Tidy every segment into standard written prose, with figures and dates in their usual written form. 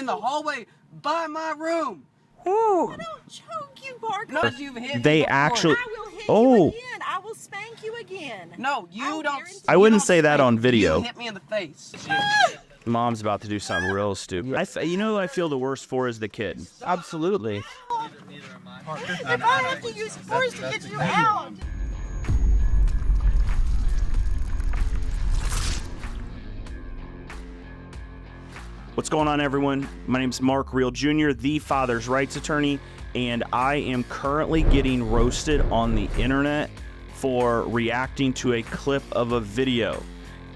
in the hallway by my room. Ooh. I don't choke you, Barker. No, you've hit me They before. actually. I will hit Oh. you again. I will spank you again. No, you don't. I you wouldn't don't say that spank. on video. You hit me in the face. Mom's about to do something real stupid. You know who I feel the worst for is the kid. Absolutely. If I have to use force to get you out. What's going on, everyone? My name is Mark Reel Jr., the father's rights attorney, and I am currently getting roasted on the internet for reacting to a clip of a video.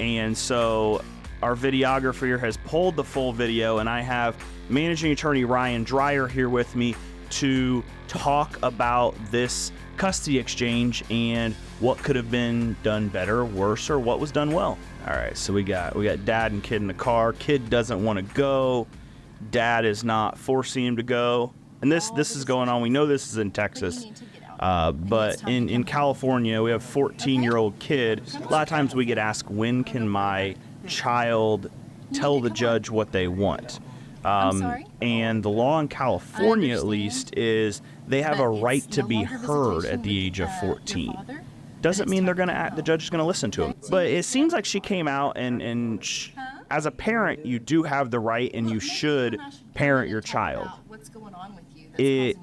And so our videographer here has pulled the full video, and I have managing attorney Ryan Dreyer here with me to talk about this custody exchange and what could have been done better, worse, or what was done well. All right, so we got dad and kid in the car. Kid doesn't want to go. Dad is not forcing him to go. And this is going on. We know this is in Texas, but in California, we have a 14-year-old kid. A lot of times we get asked, when can my child tell the judge what they want? And the law in California, at least, is they have a right to be heard at the age of 14. Doesn't mean the judge is going to listen to them. But it seems like she came out and as a parent, you do have the right and you should parent your child.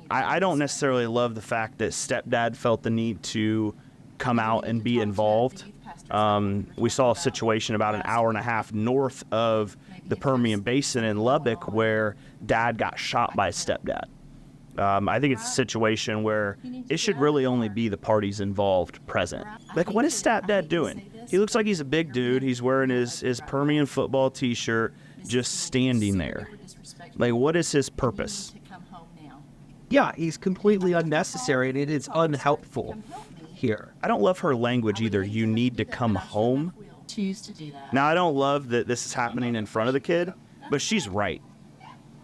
I don't necessarily love the fact that stepdad felt the need to come out and be involved. We saw a situation about an hour and a half north of the Permian Basin in Lubbock where dad got shot by stepdad. I think it's a situation where it should really only be the parties involved present. Like, what is stepdad doing? He looks like he's a big dude. He's wearing his Permian football t-shirt, just standing there. Like, what is his purpose? Yeah, he's completely unnecessary, and it is unhelpful here. I don't love her language either. You need to come home. Now, I don't love that this is happening in front of the kid, but she's right.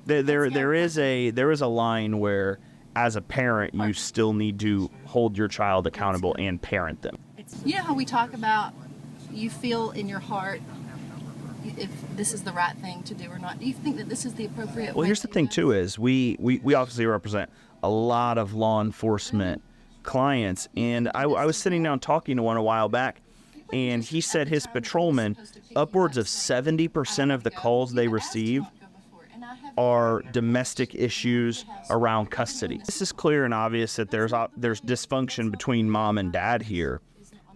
There is a line where, as a parent, you still need to hold your child accountable and parent them. You know how we talk about you feel in your heart if this is the right thing to do or not? Do you think that this is the appropriate way? Well, here's the thing too: is we obviously represent a lot of law enforcement clients, and I was sitting down talking to one a while back, and he said his patrolmen, upwards of 70% of the calls they receive are domestic issues around custody. This is clear and obvious that there's dysfunction between mom and dad here.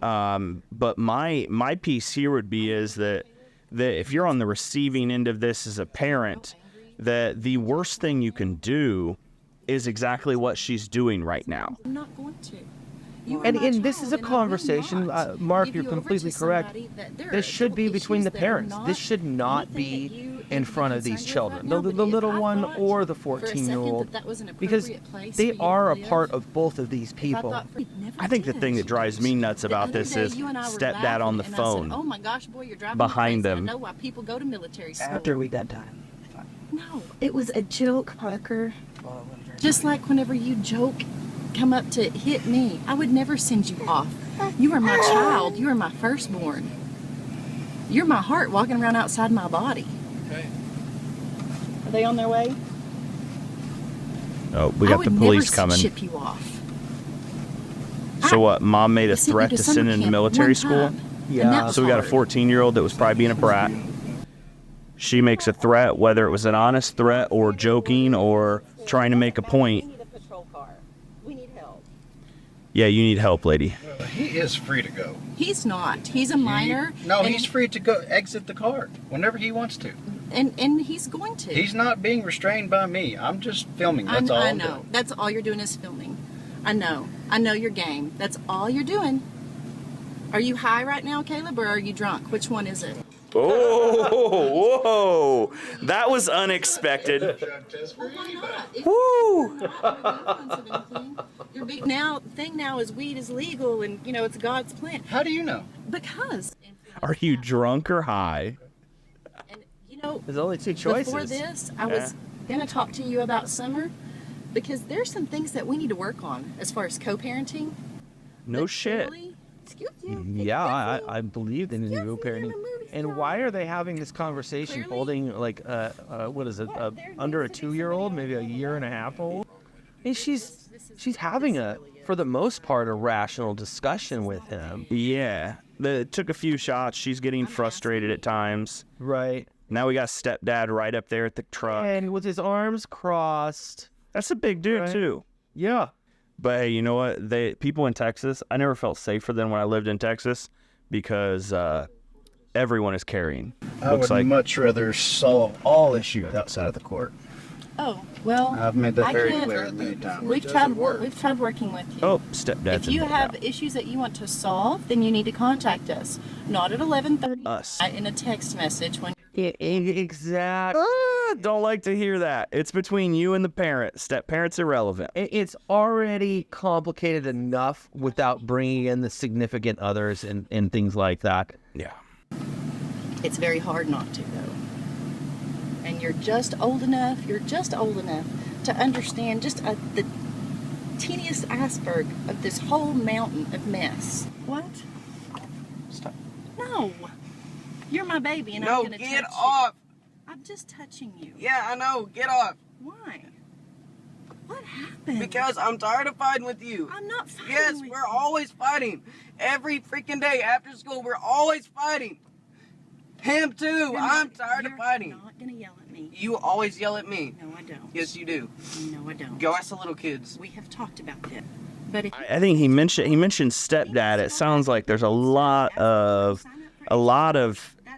But my piece here would be is that if you're on the receiving end of this as a parent, that the worst thing you can do is exactly what she's doing right now. I'm not going to. And this is a conversation, Mark, you're completely correct. This should be between the parents. This should not be in front of these children, the little one or the 14-year-old, because they are a part of both of these people. I think the thing that drives me nuts about this is stepdad on the phone oh my gosh, boy, you're driving behind them. I know why people go to military school. After we got done. No, it was a joke, Parker. Just like whenever you joke, come up to hit me, I would never send you off. You are my child. You are my firstborn. You're my heart walking around outside my body. Okay. Are they on their way? Oh, we got the police coming. Ship you off. So what? Mom made a threat to send him to military school? Yeah. So we got a 14-year-old that was probably being a brat. She makes a threat, whether it was an honest threat or joking or trying to make a point. We need help. Yeah, you need help, lady. He is free to go. He's not. He's a minor. He's free to go exit the car whenever he wants to. And he's going to. He's not being restrained by me. I'm just filming. That's all I'm know. doing. That's all you're doing is filming. I know. I know your game. That's all you're doing. Are you high right now, Caleb, or are you drunk? Which one is it? Oh, whoa. That was unexpected. Woo! Thing now is weed is legal and, it's God's plan. How do you know? Because. Are you drunk or high? And, there's only two choices. Before this, I was going to talk to you about Summer because there's some things that we need to work on as far as co-parenting. No shit. Excuse you. Yeah, I believe in the co-parenting. And why are they having this conversation holding like what is it, under a 2-year-old, maybe a 1.5 old? And she's having for the most part, a rational discussion with him. Yeah. It took a few shots. She's getting frustrated at times. Right. Now we got stepdad right up there at the truck. And with his arms crossed. That's a big dude, too. Yeah. But hey, you know what? People in Texas, I never felt safer than when I lived in Texas because everyone is carrying. I would much rather solve all issues outside of the court. Oh, well, I've made that very can't- clear many times. We've tried working with you. Oh, stepdad's If you in there have now. issues that you want to solve, then you need to contact us. Not at 11:30. Us. In a text message when. Exactly. Don't like to hear that. It's between you and the parent. Step-parent's irrelevant. It's already complicated enough without bringing in the significant others and things like that. Yeah. It's very hard not to, though. And you're just old enough to understand just the tedious iceberg of this whole mountain of mess. What? Stop. No. You're my baby, and No, I'm gonna get touch off. you. I'm just touching you. Yeah, I know. Get off. Why? What happened? Because I'm tired of fighting with you. I'm not fighting Yes, with we're you. always fighting. Every freaking day after school, we're always fighting. Him too. You're I'm not- tired of you're fighting. not gonna yell at me. You always yell at me. No, I don't. Yes, you do. No, I don't. Go ask the little kids. We have talked about this. But if I think he mentioned stepdad. It sounds like there's a lot of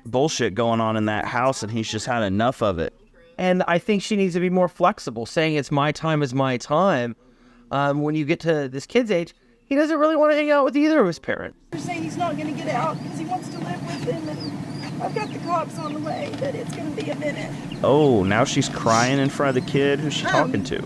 bullshit going on in that house, and he's just had enough of it. And I think she needs to be more flexible, saying it's my time is my time. When you get to this kid's age, he doesn't really want to hang out with either of his parents. They're saying he's not going to get out because he wants to live with them, and I've got the cops on the way, but it's going to be a minute. Oh, now she's crying in front of the kid. Who's she talking to?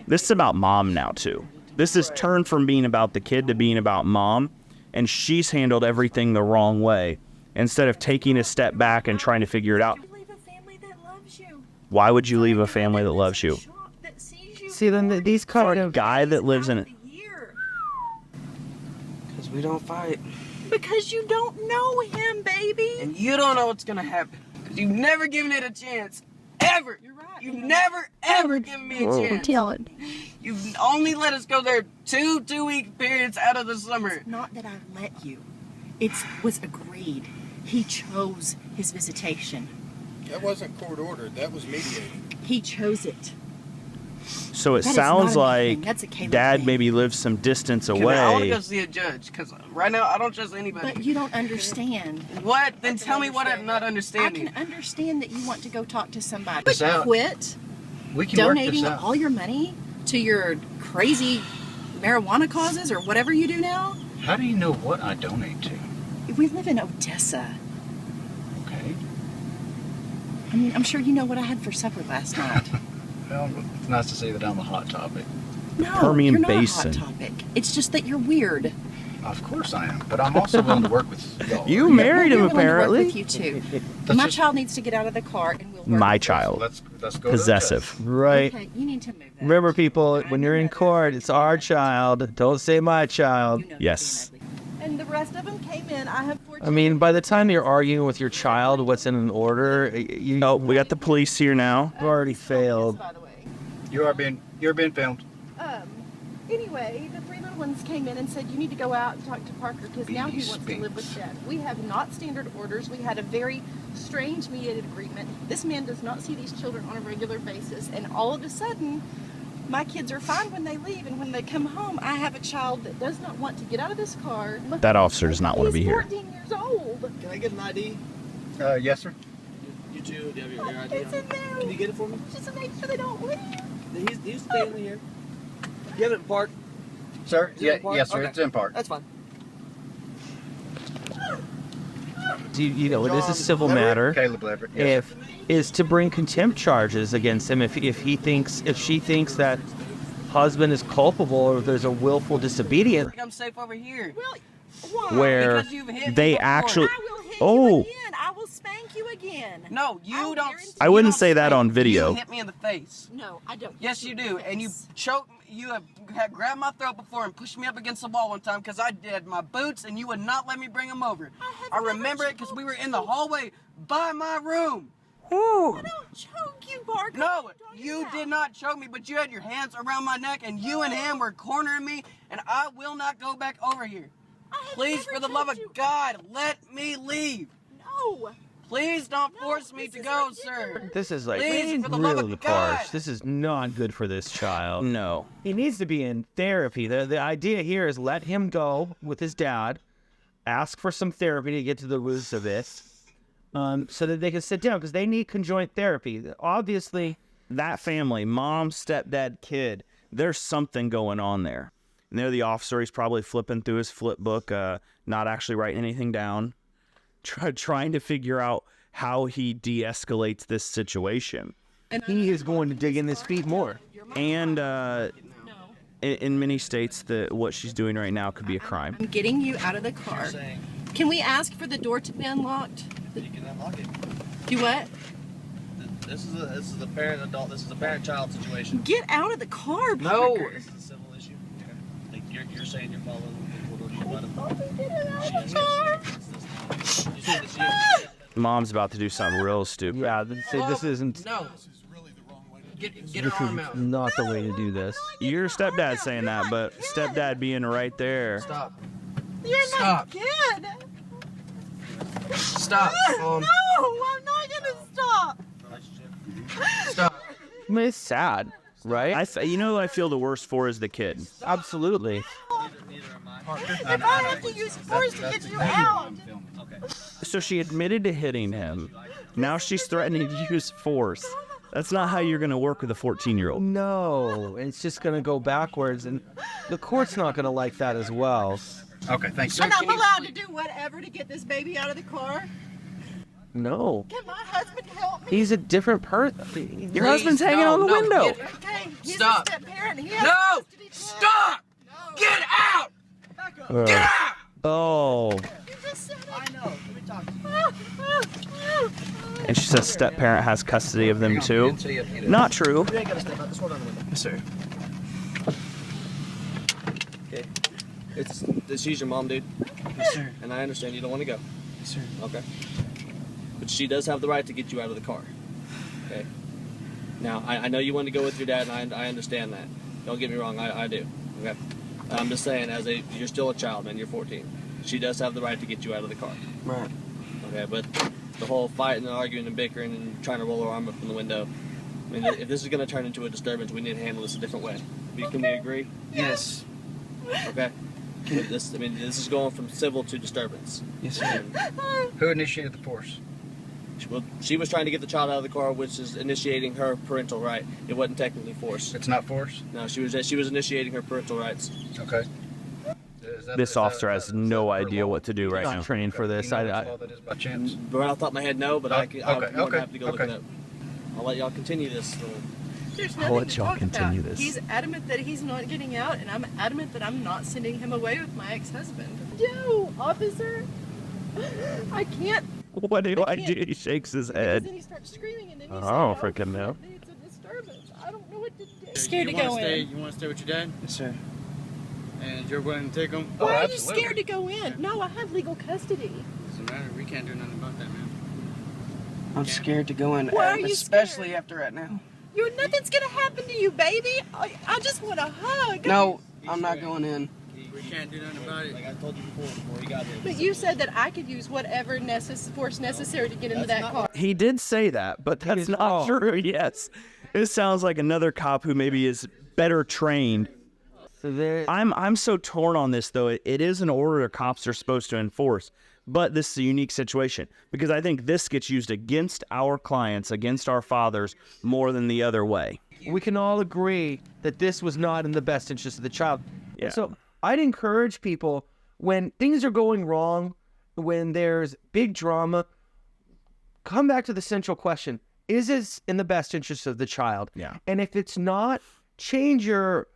This is about mom now, too. This has turned from being about the kid to being about mom, and she's handled everything the wrong way instead of taking a step back and trying to figure it out. Leave a family that loves you. Why would you leave a family that loves you? That sees you See, then these kind of Guy that lives in it. the year. Because we don't fight. Because you don't know him, baby. And you don't know what's going to happen. Because you've never given it a chance. Ever. You're right. You've never, ever given me a chance. telling. You've only let us go there two-week periods out of the summer. Not that I let you. It was agreed. He chose his visitation. That wasn't court ordered. That was mediated. He chose it. So it That is sounds not a me like thing. That's a Caleb dad thing. maybe lives some distance I want to away. go see a judge. Because right now, I don't trust anybody. But you don't understand. What? Then tell me what I'm not I understanding. can understand that you want to go talk to somebody. This out. Quit We can work donating this out. all your money to your crazy marijuana causes or whatever you do now. How do you know what I donate to? We live in Odessa. Okay. I mean, I'm sure you know what I had for supper last night. Well, it's nice to see that I'm a hot topic. No, Permian you're not Basin. a hot topic. It's just that you're weird. Of course I am, but I'm also willing to work with y'all. You married him, We're willing to work apparently. with you too. That's My just- child needs to get out of the car, and we'll work My with you. child. Let's go. To the Possessive. right. Okay, you need to move that. Remember, people, when you're in court, it's our child. Don't say my child. You know Yes. you're being ugly. And the rest of them came in. I have 4 I mean, by the time you're arguing with your child what's in an order, you've Oh, we got the police here now. already failed. By the way. You're being filmed. Anyway, the 3 little ones came in and said, you need to go out and talk to Parker because now he Bees wants to live with speaks. Dad. We have not standard orders. We had a very strange mediated agreement. This man does not see these children on a regular basis. And all of a sudden, my kids are fine when they leave. And when they come home, I have a child that does not want to get out of this car. That officer does not want to be He's here. 14 years old. Can I get an ID? Yes, sir. You too. Do you have your ID? It's in there. Can you get it for me? Just to make sure they don't leave. He's staying here. You have it in park? Sir? Is it in park? Yes, sir. Okay. It's in park. That's fine. You know, this is a civil Leverett? matter. Caleb Leverett. Yes, sir. Is to bring contempt charges against him if she thinks that husband is culpable or there's a willful disobedience. I'm safe over here. Well, why? Where Because you've hit me they before. actually. I will hit Oh. you again. I will spank you again. No, you I'll don't. guarantee- I you wouldn't don't say that spank. on video. You hit me in the face. No, I don't. Yes, you do. And you choke me. had grabbed my throat before and pushed me up against the wall one time because I did my boots and you would not let me bring them over. I remember it because we were in the hallway by my room. I don't choke you, Mark. No, you did not choke me, but you had your hands around my neck and you and him were cornering me, and I will not go back over here. Please, for the love of God, let me leave. No. Please don't force me to go, sir. This is like Please, for the love really of God. harsh. This is not good for this child. No. He needs to be in therapy. The idea here is let him go with his dad, ask for some therapy to get to the roots of this, so that they can sit down because they need conjoint therapy. Obviously, That family, mom, stepdad, kid, there's something going on there. And there the officer, he's probably flipping through his flip book, not actually writing anything down, trying to figure out how he de-escalates this situation. he is going to dig in his feet more. And in many states, what she's doing right now could be a crime. I'm getting you out of the car. Can we ask for the door to be unlocked? You can unlock it. Do what? This is a parent-adult. This is a parent-child situation. Get out of the car, No. Parker. This is a civil issue. Like you're saying you're following the order. Get out of the car. You see that Mom's about to do something real stupid. Yeah, this isn't. No. Get This her arm is out. not the way to do this. Your stepdad saying that, but stepdad being right there. Stop. You're Stop. not good. Stop. No, I'm not gonna stop. Stop. I mean, it's sad, right? You know who I feel the worst for is the kid. Absolutely. If I have to use force to get you out. So she admitted to hitting him. Now she's threatening to use force. That's not how you're going to work with a 14-year-old. No, it's just going to go backwards, and the court's not going to like that as well. Okay, thanks. And I'm allowed to do whatever to get this baby out of the car. No. Can my husband help me? He's a different person. Your husband's hanging on the window. Okay, he's Stop. a step parent. He has No! custody. Stop! Get out! Uh, Get out! oh. You just said it. I know. Let me talk to you. And she says step-parent has custody of them too. Didn't say you did. Not true. You ain't gotta step out. This one on the window. Yes, sir. Okay. She's your mom, dude. Yes, sir. And I understand you don't want to go. Yes, sir. Okay. But she does have the right to get you out of the car. Okay. Now, I know you want to go with your dad, and I understand that. Don't get me wrong, I do. Okay. I'm just saying, you're still a child, man. You're 14. She does have the right to get you out of the car. Right. Okay, but the whole fighting and arguing and bickering and trying to roll her arm up in the window. I mean, if this is going to turn into a disturbance, we need to handle this a different way. Can we agree? Yes. Okay. This is going from civil to disturbance. Yes, sir. Who initiated the force? She was trying to get the child out of the car, which is initiating her parental right. It wasn't technically force. It's not force? No, she was initiating her parental rights. Okay. This officer has no idea what to do right Not now. trained for this. You know which law that is by chance? Right off the top of my head, no, but I'm Okay, more than okay, happy to go look okay. it up. I'll let y'all continue this. There's I'll nothing let to y'all talk continue about. this. He's adamant that he's not getting out, and I'm adamant that I'm not sending him away with my ex-husband. No, officer. I can't. What do I do? He shakes his Because head. then he starts screaming, and then he I says, don't "Oh, freaking know." It's a disturbance. I don't know what to do. Scared to You wanna go stay, in. You want to stay with your dad? Yes, sir. And you're willing to take him? Oh, Why are you absolutely. scared to go in? No, I have legal custody. Doesn't matter. We can't do nothing about that, man. I'm scared to go in, Why are you especially scared? after right now. Nothing's gonna happen to you, baby. I just want a hug. No, I'm not going in. We can't do nothing about it. Like I told you before he got here. But you said that I could use whatever force necessary to get into that car. He did say that, but that's not true. Yes. It sounds like another cop who maybe is better trained. So there, I'm so torn on this, though. It is an order cops are supposed to enforce, but this is a unique situation because I think this gets used against our clients, against our fathers, more than the other way. we can all agree that this was not in the best interest of the child. Yeah. So I'd encourage people when things are going wrong, when there's big drama, come back to the central question. Is this in the best interest of the child? Yeah. And if it's not, change your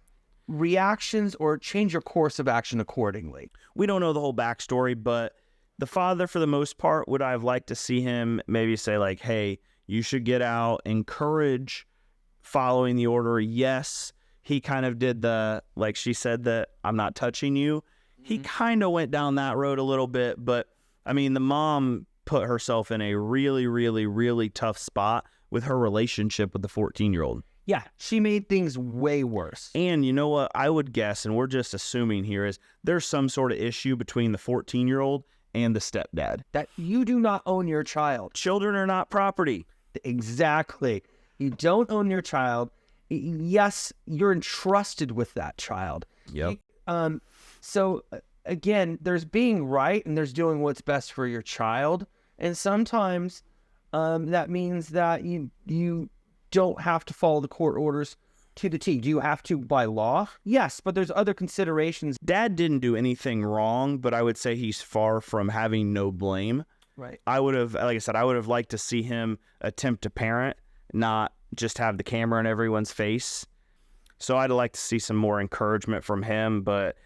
reactions or change your course of action accordingly. We don't know the whole backstory, but the father, for the most part, would I have liked to see him maybe say like, hey, you should get out, encourage following the order. Yes, he kind of did the, like she said, that I'm not touching you. He kind of went down that road a little bit, but I mean, the mom put herself in a really, really, really tough spot with her relationship with the 14-year-old. Yeah, she made things way worse. And you know what? I would guess, and we're just assuming here, is there's some sort of issue between the 14-year-old and the stepdad. That you do not own your child. Children are not property. Exactly. You don't own your child. Yes, you're entrusted with that child. Yep. So again, there's being right and there's doing what's best for your child. And sometimes that means that you don't have to follow the court orders to the T. Do you have to by law? Yes, but there's other considerations. Dad didn't do anything wrong, but I would say he's far from having no blame. Right. I would have, like I said, I would have liked to see him attempt to parent, not just have the camera in everyone's face. So I'd like to see some more encouragement from him, but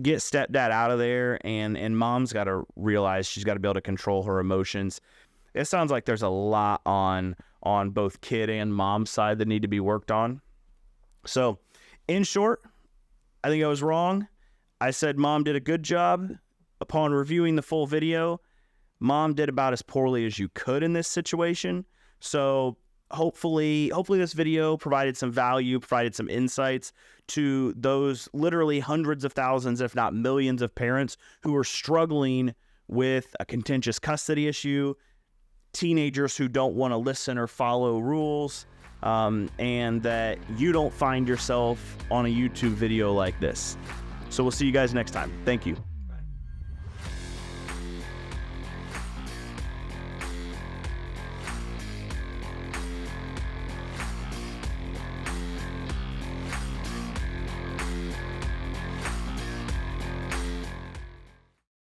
get stepdad out of there, and mom's got to realize she's got to be able to control her emotions. It sounds like there's a lot on both kid and mom's side that need to be worked on. So, in short, I think I was wrong. I said mom did a good job. Upon reviewing the full video, mom did about as poorly as you could in this situation. So, hopefully this video provided some value, provided some insights to those literally hundreds of thousands, if not millions of parents who are struggling with a contentious custody issue, teenagers who don't want to listen or follow rules, and that you don't find yourself on a YouTube video like this. So we'll see you guys next time. Thank you.